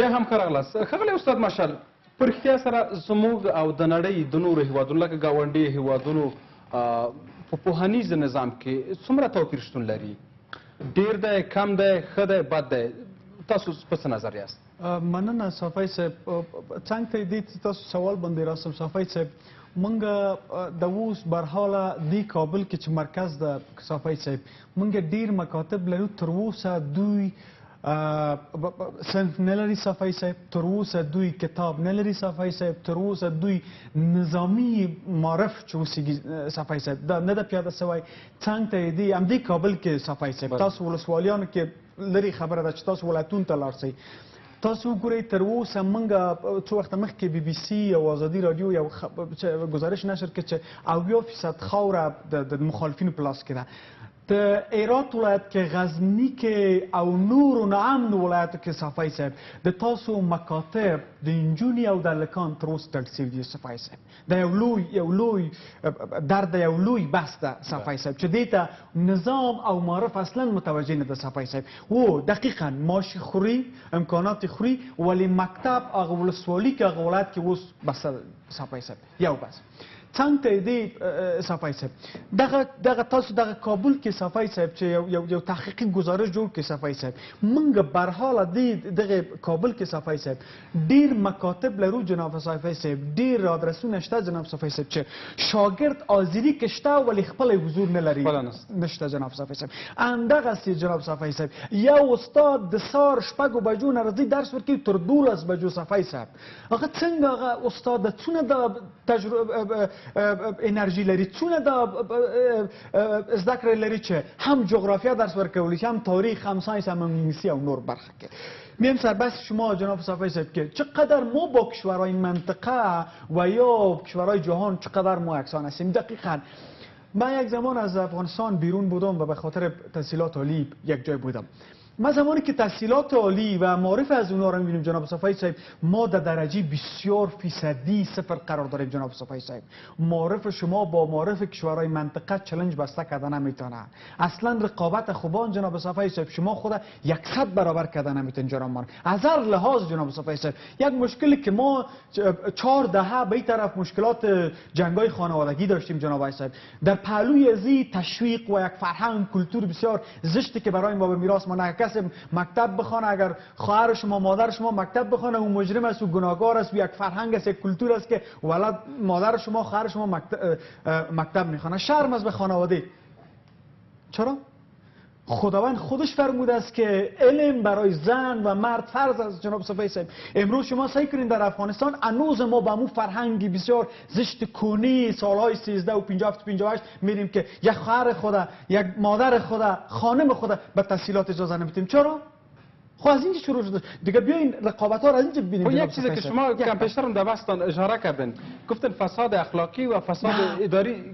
بیا هم ښه راغلاست. ښاغلی استاد مشال، په رښتیا سره زموږ او د نړۍ د نورو هیوادونو لکه ګاونډي هیوادونو په پوهنیز نظام کې څومره توپیر شتون لري؟ ډیر دی، کم دی، ښه دی، بد دی؟ تاسو په څه نظر یاست؟ مننه صافی صاحب. څنګ ته دې تاسو سوال باندې راسم صافی صاحب. مونږ د اوس برحاله دی کابل کې چې مرکز ده صافی صاحب، مونږ ډیر مکاتب لرو. تر اوسه دوی صنف نه لري صافی صاحب، تر اوسه دوی کتاب نه لري صافی صاحب، تر اوسه دوی نظامی معرف چې اوسېږي صافی صاحب دا نه ده پیاده سوی. څنګ ته دی همدې کابل کې صافی صاحب، تاسو ولسوالیانو کې لري خبره ده چې تاسو ولایتونو ته لاړ شئ. تاسو وګورئ تر اوسه موږ څو وخته مخکې بي بي سي او ازادي راډیو یو ګزارش نشر کړ چې 80% خاوره د مخالفینو په لاس کې ده. د هرات ولایت کې، غزني کې او نورو ناامنو ولایتو کې صافی صاحب د تاسو مکاتب د نجونې او د هلکان تر اوسه تړل سوي دي صافی صاحب. دا یو لوی درد، یو لوی بحث ده صافی صاحب چې دې ته نظام او معرف اصلا متوجه نه ده صافی صاحب. و دقیقا معاش خوري، امکانات خوري، ولی مکتب هغه ولسوالي کې هغه ولایت کې اوس بس صافی صاحب یو بس. څنګ ته دی صافی صاحب دغه تاسو دغه کابل کې صافی صاحب چې یو تحقیقي گزارش جوړ کړي صافی صاحب. موږ برحاله دغه کابل کې صافی صاحب ډیر مکاتب لرو جناب صافی صاحب، ډیر آدرسونه شته جناب صافی صاحب چې شاګرد حاضري کې شته ولی خپل حضور نه لري نشته جناب صافی صاحب. همدغسې جناب صافی صاحب یو استاد د سهار 6 بجو نه راځي درس ورکوي تر 12 بجو صافی صاحب. هغه څنګه هغه استاد څونه د تجربه انرژي لري، څونه د زده کړې لري چې هم جغرافیا درس ورکولی شي، هم تاریخ، هم ساینس، هم انگلیسی او نور برخه کې. میم سربست شما جناب صافی صاحب که چقدر ما با کشورهای منطقه و یا کشورهای جهان چقدر ما یکسان هستیم. دقیقاً من یک زمان از افغانستان بیرون بودم و به خاطر تحصیلات عالی یک جای بودم. ما زمانی که تحصیلات عالی و معرف از اونها رو می‌بینیم جناب صافی صاحب، ما در درجه بسیار فیصدی صفر قرار داریم جناب صافی صاحب. معرف شما با معرف کشورهای منطقه چالش بسته کردن نمیتونه. اصلا رقابت خوبان جناب صافی صاحب شما خود 100 برابر کردن نمیتون جناب ما. از هر لحاظ جناب صافی صاحب یک مشکلی که ما 4 دهه به این طرف مشکلات جنگای خانوادگی داشتیم جناب صاحب، در پهلوی ازی تشویق و یک فرهنگ کلتور بسیار زشتی که برای ما به میراث مانده. کسی مکتب بخونه، اگر خواهر شما مادر شما مکتب بخونه او مجرم است، او گناهکار است، او یک فرهنگ است، یک کلتور است که ولد مادر شما خواهر شما مکتب میخونه. شرم است به خانواده. چرا؟ خداوند خودش فرموده است که علم برای زن و مرد فرض است جناب صافی صاحب. امروز شما سعی کنین در افغانستان هنوز ما با مو فرهنگی بسیار زشت کونی سالهای 13 و 57 58 میریم که یک خواهر خدا، یک مادر خدا، خانم خدا به تحصیلات اجازه نمیدیم. چرا؟ خب از اینجا شروع شده دیگه. بیاین رقابت ها را از اینجا ببینیم. یک چیزی که شما کم پیشتر در بحثتان اشاره کردین، گفتن فساد اخلاقی و فساد اداری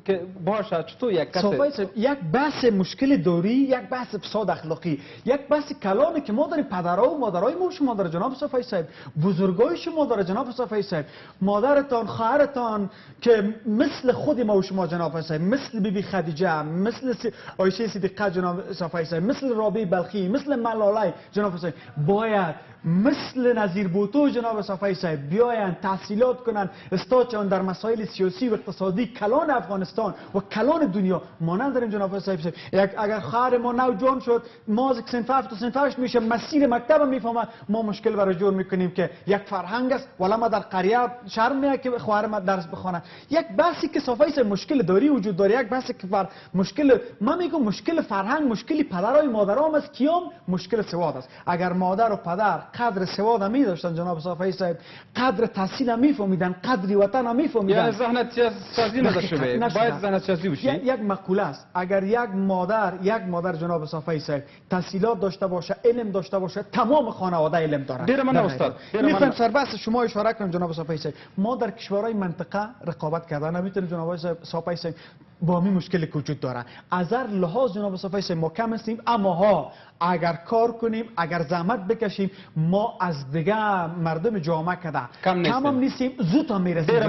که باشه. چطور یک کسی یک بحث مشکل داری، یک بحث فساد اخلاقی، یک بحث کلانی که ما داریم پدرها و مادرای ما شما داره جناب صافی صاحب، بزرگای شما داره جناب صافی صاحب، مادرتان، خواهرتان که مثل خود ما و شما جناب صاحب، مثل بیبی خدیجه، مثل عایشه صدیقه جناب صافی صاحب، مثل رابعه بلخی، مثل ملاله جناب صاحب، باید مثل نظیر بوتو جناب صافی صاحب بیاین تحصیلات کنن، استادشان در مسائل سیاسی و اقتصادی کلان افغانستان و کلان دنیا ما نداریم جناب صاحب. اگر خواهر ما نوجوان شد، ما از صنف 7 تا صنف 8 میشه مسیر مکتب میفهمه، ما مشکل برای جور میکنیم که یک فرهنگ است ولی ما در قریه شرم میاد که خواهر ما درس بخونه. یک بحثی که صافی صاحب مشکل داری وجود داره، یک بحثی که مشکل ما میگم مشکل فرهنگ، مشکلی پدرای مادرام است، کیام مشکل سواد است. اگر مادر و پدر قدر سواد می داشتن جناب صافی صاحب، قدر تحصیل می فهمیدن، قدری وطن می فهمیدن، یعنی ذهنیت سازی نداشته باید ذهنیت سازی بشه. یک مقوله است، اگر یک مادر جناب صافی صاحب تحصیلات داشته باشه، علم داشته باشه، تمام خانواده علم دارن. دیر من استاد میخوام سربست شما اشاره کنم جناب صافی صاحب، ما در کشورهای منطقه رقابت کردن نمیتونیم جناب صافی صاحب، با می مشکلی وجود داره. از هر لحاظ جناب صافی صاحب ما کم هستیم، اما ها اگر کار کنیم، اگر زحمت بکشیم، ما از دیگه مردم جامعه کده کم هم نیستیم، زود هم میرسیم.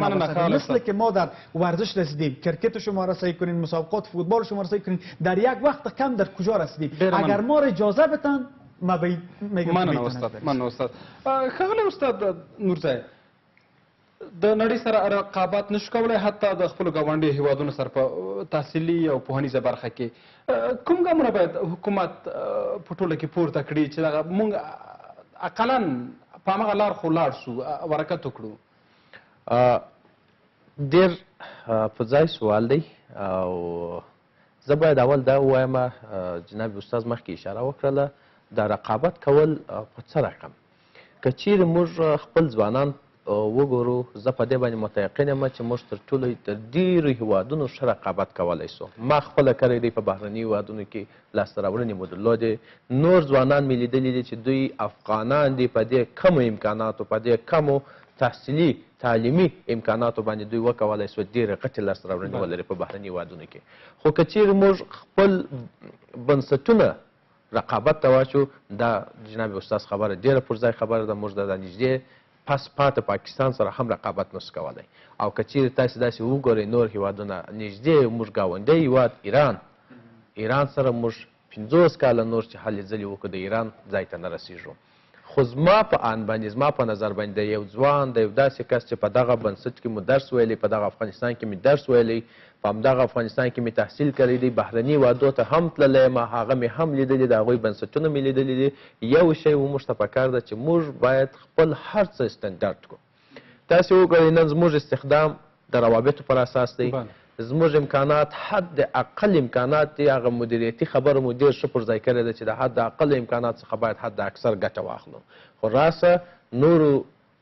مثل که ما در ورزش رسیدیم، کرکت شما رسید کنین، مسابقات فوتبال شما رسید کنین، در یک وقت کم در کجا رسیدیم. اگر ما را اجازه بدن ما به میگم مننه استاد مننه استاد ښاغلی استاد نورزی د نړۍ سره رقابت نشو کولی حتی د خپلو ګاونډي هیوادونو سره په تحصیلي او پوهنیزه برخه کې کوم ګامونه باید حکومت په ټوله کې پورته کړي چې دغه موږ اقلا په همغه لار خو لاړ شو حرکت وکړو ډېر په ځای سوال دی او زه باید اول دا ووایم جناب استاد مخکې اشاره وکړله د رقابت کول په څه رقم که چیرې موږ خپل ځوانان وګورو زه په دې باندې متیقن یم چې موږ تر ټولو تر ډېرو هیوادونو ښه رقابت کولی سو ما خپله کړی دی په بهرني هیوادونو کې لاسته راوړنې مو درلودې نور ځوانان مې لیدلي دي چې دوی افغانان دي په دې کمو امکاناتو په دې کمو تحصیلي تعلیمي امکاناتو باندې دوی وکولی سو ډېرې غټې لاسته راوړنې ولري په بهرني هیوادونو کې خو که چیرې موږ خپل بنسټونه رقابت ته واچو دا جناب استاد خبره ډېره پر ځای خبره ده موږ د نږدې پس پاته پاکستان سره هم رقابت نسو کولی او که چیرې تاسې داسې وګورئ نور هیوادونه نږدې موږ ګاونډی هیواد ایران سره موږ 50 کاله نور چې هلې ځلې وکړو د ایران ځای ته نه رسېږو خو زما په آن باندې زما په نظر باندې د یو ځوان د یو داسې کس چې په دغه بنسټ کې مو درس ویلی په دغه افغانستان کې مې درس ویلی په همدغه افغانستان کې مې تحصیل کړی دی بهرني هیوادو ته هم تللی یم هغه مې هم لیدلي د هغوی بنسټونه مې لیدلي دي یو شی موږ ته پکار ده چې موږ باید خپل هر څه سټنډرډ کړو تاسې وګورئ نن زموږ استخدام د روابطو پر اساس دی زموږ امکانات حد اقل امکانات دي هغه مدیریتي خبره مو ډېر ښه پر ځای کړې ده چې د حد اقل امکانات څخه باید حد اکثر ګټه واخلو خو راسه نورو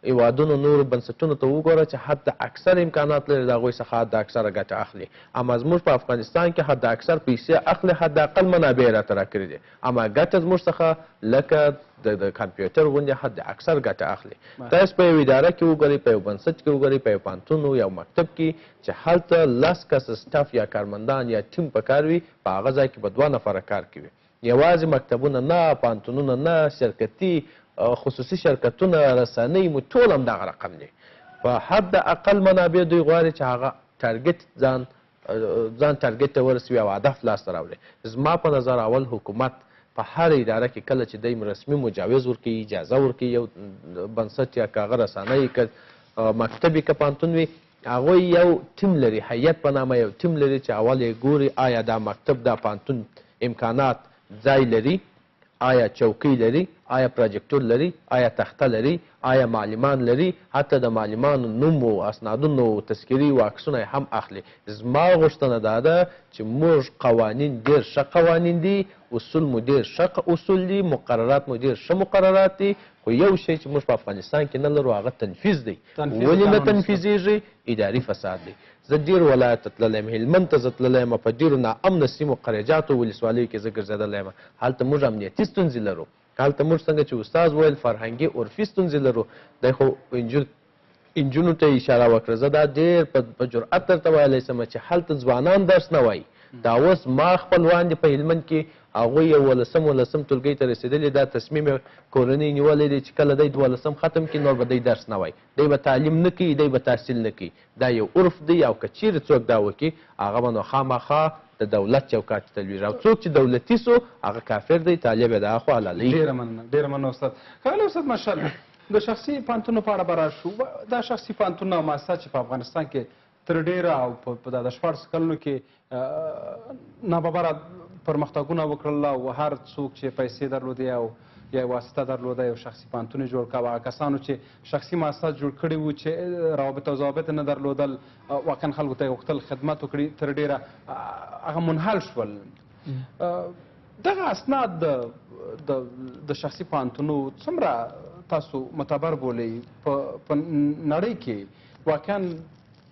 هیوادونو نورو بنسټونو ته وګوره چې حد اکثر امکانات لري د هغوی څخه حد اکثره ګټه اخلي اما زموږ په افغانستان کې حد اکثر پیسې اخلي حد اقل منابع یې راته راکړي دي اما ګټه زموږ څخه لکه د کمپیوټر غوندې حد اکثر ګټه اخلي تاسو په یو اداره کې وګورئ په یو بنسټ کې وګورئ په یو پوهنتون یو مکتب کې چې هلته 10 کسه سټاف یا کارمندان یا ټیم په کار وي په هغه ځای کې به 2 نفره کار کوي یوازې مکتبونه نه پوهنتونونه نه شرکتي خصوصي شرکتونه رسنۍ مو ټول همدغه رقم دی په حد اقل منابع دوی غواړي چې هغه ټارګټ ځان ټارګټ ته ورسوي او هدف لاسته راوړي زما په نظر اول حکومت په هر اداره کې کله چې دی رسمي مجاوز ورکوي اجازه ورکوي یو بنسټ یا که هغه رسنۍ که مکتب که پوهنتون وي هغوی یو ټیم لري هیئت په نامه یو ټیم لري چې اول یې ګوري آیا دا مکتب دا پوهنتون امکانات ځای لري آیا چوکۍ لري آیا پروجیکټور لري آیا تخته لري آیا معلمان لري حتی د معلمانو نوم و اسنادونو تذکري و عکسونه هم اخلي زما غوښتنه دا ده چې موږ قوانین ډېر ښه قوانین دي اصول مو ډېر ښه اصول دي مقررات مو ډېر ښه مقررات دي خو یو شی چې موږ په افغانستان کې نه لرو هغه تنفیذ دی ولې نه تنفیذیږي اداري فساد دی زه ډېر ولایت ته تللی یم هلمند ته زه تللی یم په ډېرو ناامنه سیمو قریجاتو ولسوالیو کې زه ګرځېدلی یم هلته موږ امنیتي ستونزې لرو هلته موږ څنګه چې استاد ویل فرهنګي عرفي ستونزې لرو دی خو انجونو ته اشاره وکړه زه دا ډېر په جرأت درته ویلی شم چې هلته ځوانان درس نه وایي دا اوس ما خپلوان دي په هلمند کې هغوی یو 12 ټولګۍ ته رسېدلي دا تصمیم کورنۍ نیولی دی چې کله دی 12 ختم کړي نور به دی درس نه وایي دی به تعلیم نه کوي دی به تحصیل نه کوي دا یو عرف دی او که چیرې څوک دا وکړي هغه به نو خامخا د دولت چوکاټ ته لویږي او څوک چې دولتي سو هغه کافر دی طالب یې د هغه خو حلالوي ډېره مننه استاد ښاغلی استاد ماشاءالله د شخصي پوهنتونو په اړه به راشو دا شخصي پوهنتونونه او مؤسسات چې په افغانستان کې تر ډېره او په د 14 کلونو کې ناببره پرمختګونه وکړل او هر څوک چې پیسې درلودې او یا واسطه درلوده یو شخصي پوهنتون یې جوړ کاوه هغه کسانو چې شخصي مؤسسات جوړ کړي وو چې روابط او ضوابط نه درلودل واقعا خلکو ته یې غوښتل خدمت وکړي تر ډېره هغه منحل شول دغه اسناد د شخصي پوهنتونو څومره تاسو معتبر بولئ په نړۍ کې واقعا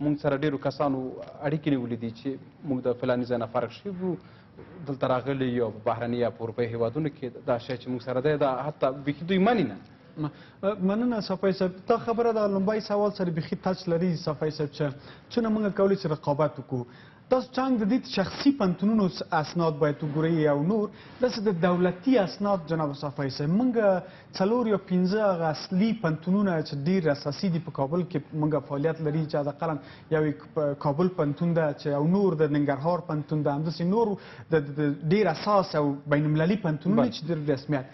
موږ سره ډېرو کسانو اړیکې نیولې دي چې موږ د فلاني ځای نه فارغ شوي وو دلته راغلي یو په بهرني یا په اروپایي هېوادونو کې دا شی چې موږ سره دی دا حتی بیخي دوی مني نه مننه صفای صاحب دا خبره د لومبای سوال سره بیخي ټچ لري صفای صاحب چې څونه موږ کولی چې رقابت وکړو تاسو څنګه د دې شخصي پوهنتونونو اسناد باید وګورئ او نور داسې د دولتي اسناد جناب صفای صاحب موږ 4 یا 15 هغه اصلي پوهنتونونه چې ډېر اساسي دي په کابل کې موږ فعالیت لري چې حداقل یو کابل پوهنتون ده چې او نور د ننګرهار پوهنتون ده همداسې نور د ډېر اساس او بین المللي پوهنتونونه چې ډېر رسمیت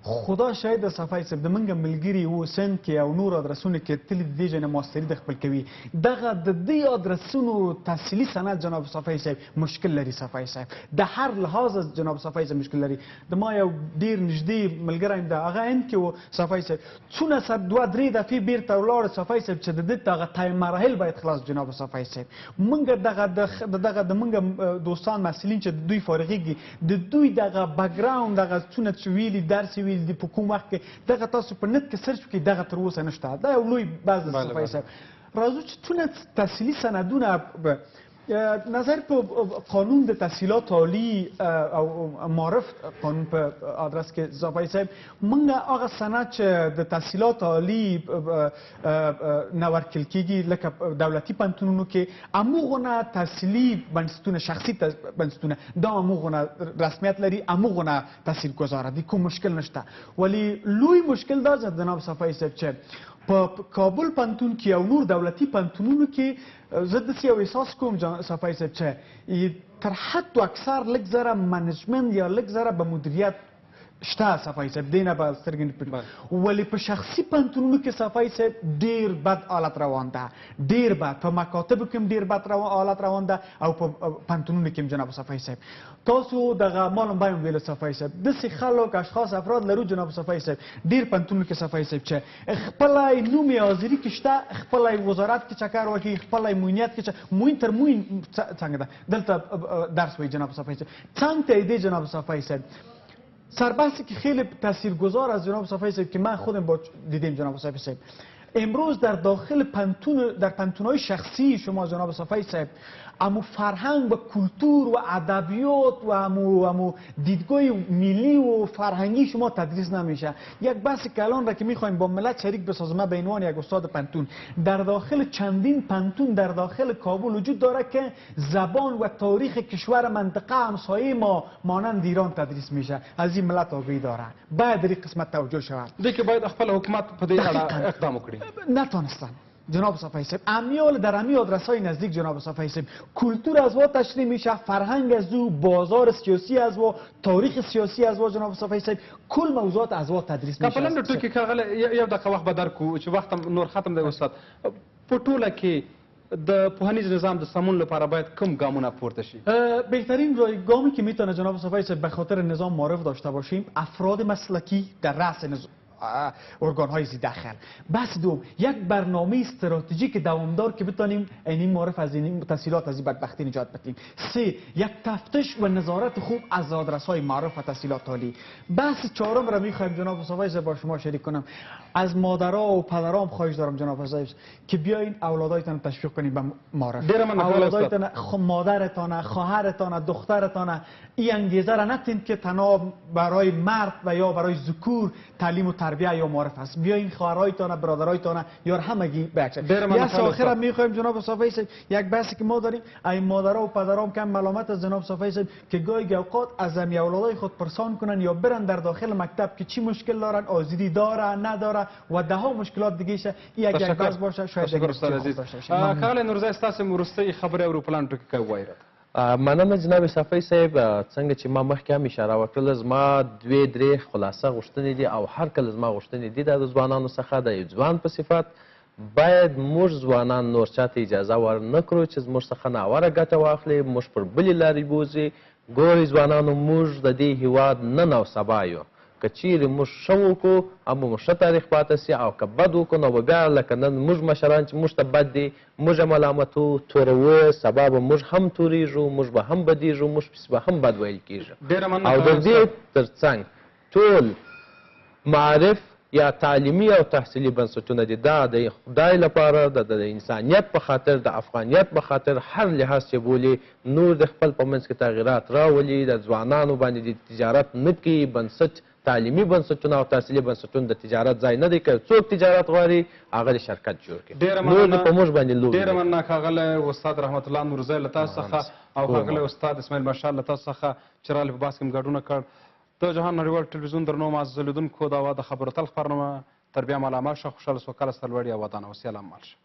خدا شاید صفای صاحب د منګه ملګري وو سند کې او نور ادرسونه کې تل د دې جن ماستری د خپل کوي دغه د دې ادرسونو تحصیلي سند جناب صفای صاحب مشکل لري صفای صاحب د هر لحاظ جناب صفای صاحب مشکل لري د ما یو ډیر نږدې ملګری د هغه ان کې وو صفای صاحب څونه سر دوه درې دفعې بیرته ولاړ صفای صاحب چې د دغه تایم مراحل باید خلاص جناب صفای صاحب منګه دغه د منګه دوستان مسئولین چې دوی فارغيږي د دوی دغه بیک ګراوند دغه څونه چې ویلي درس ویلي د په کوم وخت کې دغه تاسو په نت کې سرچ وکړئ دغه تر اوسه نشته دا یو لوی بعض صفای صاحب راځو چې څونه تحصیلي سندونه نظر په قانون د تحصیلات عالی او معرف قانون په آدرس کې صفای صاحب موږ هغه سند چې د تحصیلات عالی نه ورکړل کېږي لکه دولتي پوهنتونونو کې همغونه تحصیلي بنسټونه شخصي بنسټونه دا همغونه رسمیت لري همغونه تحصیل ګزاره دي کوم مشکل نشته ولی لوی مشکل دا جناب صفای صاحب چې په کابل پوهنتون کې او نور دولتي پوهنتونونو کې زه داسې یو احساس کوم صفای صاحب چې تر حد اکثر لږ ذره منیجمنت یا لږ ذره به مدیریت شته صفای صاحب دی نه به سترګې نه پټوي ولې په شخصي پوهنتونونو کې صفای صاحب ډېر بد حالت روان ده ډېر بد په مکاتبو کې هم ډېر بد حالت روان ده او په پوهنتونونو کې هم جناب صفای صاحب تاسو دغه معلوم بایم ویلو صفای صاحب داسې خلک اشخاص افراد لرو جناب صفای صاحب ډېر پوهنتونونو کې صفای صاحب چې خپله نوم یې حاضري کې شته خپله وزارت کې چکر وکړي خپله موینیت کې موین تر موین څنګه ده دلته درس وایي جناب صفای صاحب څنګ ته دی جناب صفای صاحب سربستی که خیلی تاثیرگذار از جناب صفای صاحب که من خودم با دیدیم جناب صفای صاحب امروز در داخل پنتونهای شخصی شما جناب صفای صاحب امو فرهنگ و کلتور و ادبیات و امو دیدگاه ملی و فرهنگی شما تدریس نمیشه یک بحث کلان را که میخوایم با ملت شریک بسازیم به عنوان یک استاد پنتون در داخل چندین پنتون در داخل کابل وجود داره که زبان و تاریخ کشور منطقه همسایه ما مانند ایران تدریس میشه از این ملت آگاهی داره باید در این قسمت توجه شود دیگه باید خپل حکومت په دې اړه اقدام وکړي نتونستن جناب صفای صاحب امیال در امی آدرس های نزدیک جناب صفای صاحب کلتور از وا تشریح میشه فرهنگ از او بازار سیاسی از وا تاریخ سیاسی از وا جناب صفای صاحب کل موضوعات از وا تدریس میشه کپلن د ټکی کاغله یو دغه وخت به درکو چې وخت نور ختم دی استاد په ټوله کې د پوهنیز نظام د سمون لپاره باید کم گامونه پورته شي بهترین گامی که میتونه جناب صفای صاحب به خاطر نظام معرف داشته باشیم افراد مسلکی در رأس ارگان های زی داخل بس دوم یک برنامه استراتژیک دوامدار که بتونیم این معرف از این تحصیلات از این بدبختی نجات بدیم سه یک تفتش و نظارت خوب از آدرس های معرف و تحصیلات عالی بحث چهارم را میخوایم جناب صفای با شما شریک کنم از مادرها و پدرام خواهش دارم جناب صفای که بیاین اولادایتان تشویق کنید به معرف اولادایتان مادرتان خواهرتان دخترتان این انگیزه را نتین که تنها برای مرد و یا برای ذکور تعلیم و تربیه یا معرف است بیاین خواهرایتان برادرایتان یا همگی بچه یا آخر میخوایم جناب صفای یک بحثی که ما داریم این مادرها و پدرام کم ملامت از جناب صفای که گاهی اوقات از امی اولادای خود پرسان کنن یا برن در داخل مکتب که چی مشکل دارن آزادی داره نداره و ده ها مشکلات دیگه شه یک گاز باشه شاید یک خاله نورزای استاسو مرسته خبره اورو پلان ټکی کوي وایره مننه جناب صفای صاحب څنګه چې ما مخکې هم اشاره وکړله زما دوې درې خلاصه غوښتنې دي او هر کله زما غوښتنې دي دا د ځوانانو څخه د یو ځوان په صفت باید موږ ځوانان نور چاته اجازه ورنه کړو چې زموږ څخه ناوړه ګټه واخلي موږ پر بلې لارې بوځي ګورئ ځوانانو موږ د دې هېواد نن او سبا یو که چیرې موږ ښه وکړو هم به موږ ښه تاریخ پاتې سي او که بد وکړو نو به بیا لکه نن موږ مشران چې موږ ته بد دي موږ یې ملامتو توروو سبا به موږ هم توریږو موږ به هم بدیږو موږ پسې به هم بد ویل کېږي او د دې تر څنګ ټول معرف یا تعلیمي او تحصیلي بنسټونه دي دا د خدای لپاره د انسانیت په خاطر د افغانیت په خاطر هر لحاظ چې بولي نور د خپل په منځ کې تغیرات راولي د ځوانانو باندې د تجارت نه کوي بنسټ تعلیمي بنسټونه او تحصیلي بنسټونه د تجارت ځای نه دی که څوک تجارت غواړي هغه د شرکت جوړ کړي نور په موږ باندې لوب ډېره مننه ښاغلی استاد رحمت الله نورزی له تاسو څخه او ښاغلی استاد اسماعیل مشال له تاسو څخه چې راغلي په بحث کې مو ګډون وکړ د جهان نړیوال ټلویزیون درنو معزز لیدونکو دا وه د خبرو تل خپرنامه تر بیا ملامت شه خوشحاله سوکاله سرلوړي او ودان اوسې الله مال شه